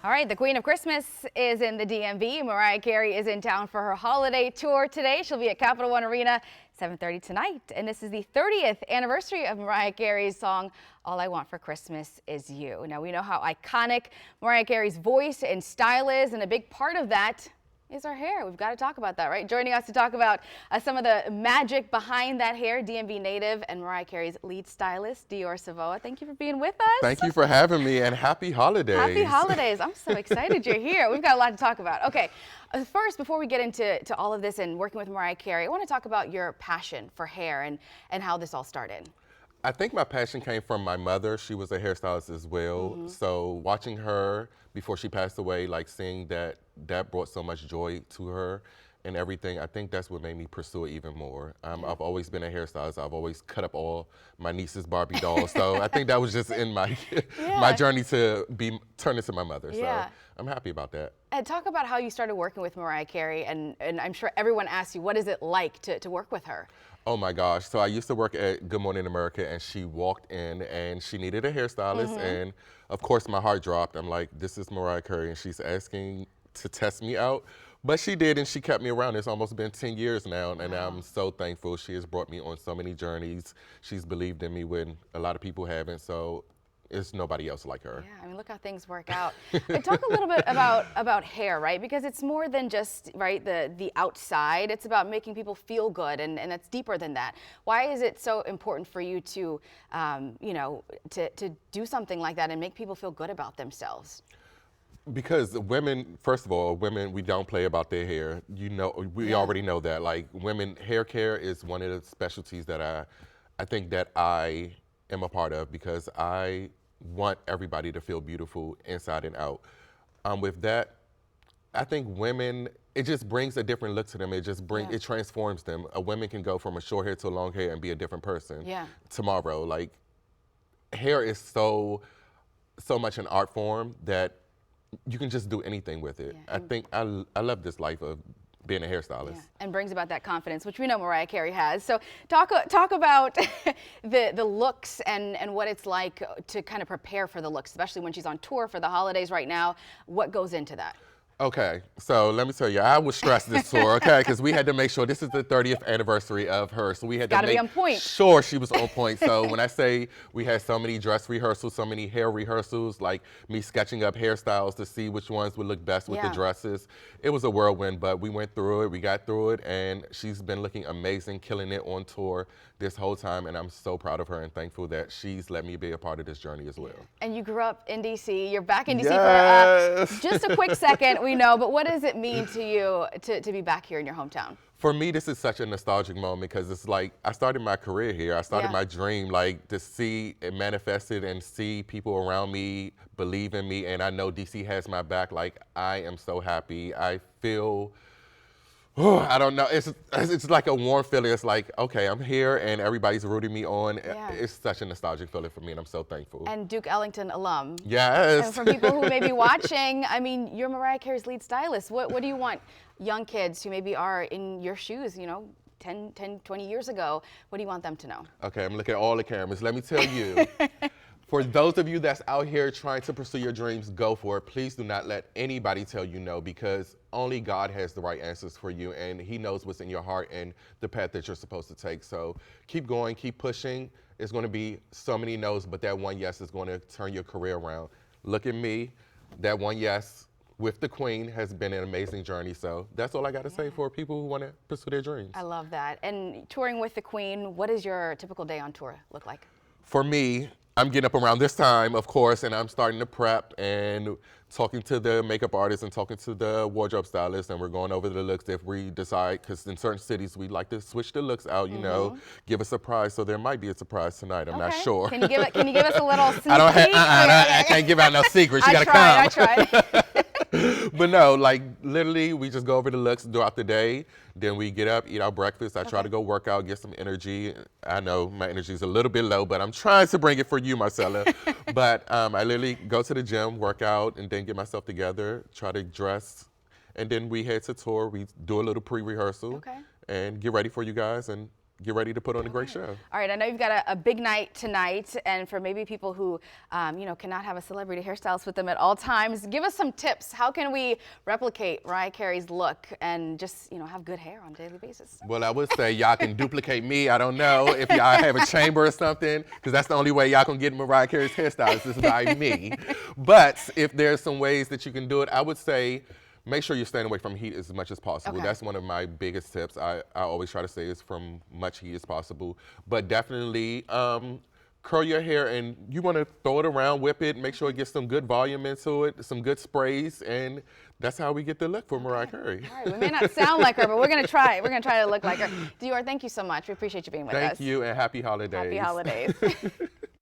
All right, the Queen of Christmas is in the DMV. Mariah Carey is in town for her holiday tour today. She'll be at Capital One Arena 7:30 tonight. And this is the 30th anniversary of Mariah Carey's song, All I Want for Christmas Is You. Now, we know how iconic Mariah Carey's voice and style is, and a big part of that is her hair. We've got to talk about that, right? Joining us to talk about some of the magic behind that hair, DMV native and Mariah Carey's lead stylist, Dior Sovoa. Thank you for being with us. Thank you for having me, and happy holidays. Happy holidays. I'm so excited you're here. We've got a lot to talk about. Okay, first, before we get into all of this and working with Mariah Carey, I want to talk about your passion for hair and how this all started. I think my passion came from my mother. She was a hairstylist as well. So watching her before she passed away, like seeing that brought so much joy to her and everything, I think that's what made me pursue it even more. I've always been a hairstylist. I've always cut up all my niece's Barbie dolls. So I think that was just in my my journey to be turned into my mother. So I'm happy about that. And talk about how you started working with Mariah Carey, and I'm sure everyone asks you, what is it like to work with her? Oh my gosh. So I used to work at Good Morning America, and she walked in and she needed a hairstylist. And of course my heart dropped. I'm like, this is Mariah Carey, and she's asking to test me out. But she did, and she kept me around. It's almost been 10 years now, and I'm so thankful. She has brought me on so many journeys. She's believed in me when a lot of people haven't. So it's nobody else like her. Yeah, I mean, look how things work out. And talk a little bit about hair, right? Because it's more than just, right, the outside. It's about making people feel good, and that's deeper than that. Why is it so important for you to, you know, to do something like that and make people feel good about themselves? Because women, first of all, women, we don't play about their hair. You know, we already know that. Like, women, hair care is one of the specialties that I think that I am a part of, because I want everybody to feel beautiful inside and out. With that, I think women, it just brings a different look to them. It just it transforms them. A woman can go from a short hair to a long hair and be a different person tomorrow. Like, hair is so much an art form that you can just do anything with it. I think I love this life of being a hairstylist. And brings about that confidence, which we know Mariah Carey has. So talk about the looks and what it's like to kind of prepare for the looks, especially when she's on tour for the holidays right now. What goes into that? Okay, so let me tell you, I was stressed this tour, okay, because we had to make sure this is the 30th anniversary of her, so we had to make sure she was on point. So when I say we had so many dress rehearsals, so many hair rehearsals, like me sketching up hairstyles to see which ones would look best with the dresses, it was a whirlwind, but we went through it, we got through it, and she's been looking amazing, killing it on tour this whole time, and I'm so proud of her and thankful that she's let me be a part of this journey as well. And you grew up in D.C., you're back in D.C. for just a quick second. We know, but what does it mean to you to be back here in your hometown? For me, this is such a nostalgic moment, because it's like I started my career here. I started my dream, like, to see it manifested and see people around me believe in me, and I know DC has my back. Like, I am so happy. I feel, I don't know, it's like a warm feeling. It's like, okay, I'm here and everybody's rooting me on. It's such a nostalgic feeling for me, and I'm so thankful. And Duke Ellington alum. Yes. And for people who may be watching, I mean, you're Mariah Carey's lead stylist. What do you want young kids who maybe are in your shoes, you know, 10, 20 years ago, what do you want them to know? Okay, I'm looking at all the cameras. Let me tell you, for those of you that's out here trying to pursue your dreams, go for it. Please do not let anybody tell you no, because only God has the right answers for you, and He knows what's in your heart and the path that you're supposed to take. So keep going, keep pushing. It's going to be so many no's, but that one yes is going to turn your career around. Look at me. That one yes with the Queen has been an amazing journey. So that's all I got to say for people who want to pursue their dreams. I love that. And touring with the Queen, what does your typical day on tour look like? For me, I'm getting up around this time, of course, and I'm starting to prep and talking to the makeup artist and talking to the wardrobe stylist, and we're going over the looks if we decide, because in certain cities we like to switch the looks out, you know, give a surprise. So there might be a surprise tonight. I'm not sure. Can you give us a little sneak peek? I can't give out no secrets. You gotta come. I tried. But no, like, literally, we just go over the looks throughout the day. Then we get up, eat our breakfast. I try to go work out, get some energy. I know my energy is a little bit low, but I'm trying to bring it for you, Marcella. But I literally go to the gym, work out, and then get myself together, try to dress. And then we head to tour. We do a little pre-rehearsal and get ready for you guys. And get ready to put on a great show. All right, I know you've got a big night tonight, and for maybe people who, cannot have a celebrity hairstylist with them at all times, give us some tips. How can we replicate Mariah Carey's look and just, have good hair on a daily basis? Well, I would say y'all can duplicate me. I don't know if y'all have a chamber or something, because that's the only way y'all can get Mariah Carey's hairstylist is by me. But if there's some ways that you can do it, I would say make sure you're staying away from heat as much as possible. Okay. That's one of my biggest tips. I always try to say is from much heat as possible. But definitely curl your hair, and you want to throw it around, whip it, make sure it gets some good volume into it, some good sprays, and that's how we get the look for Mariah Carey. All right, we may not sound like her, but we're going to try. We're going to try to look like her. Dior, thank you so much. We appreciate you being with us. Thank you, and happy holidays. Happy holidays.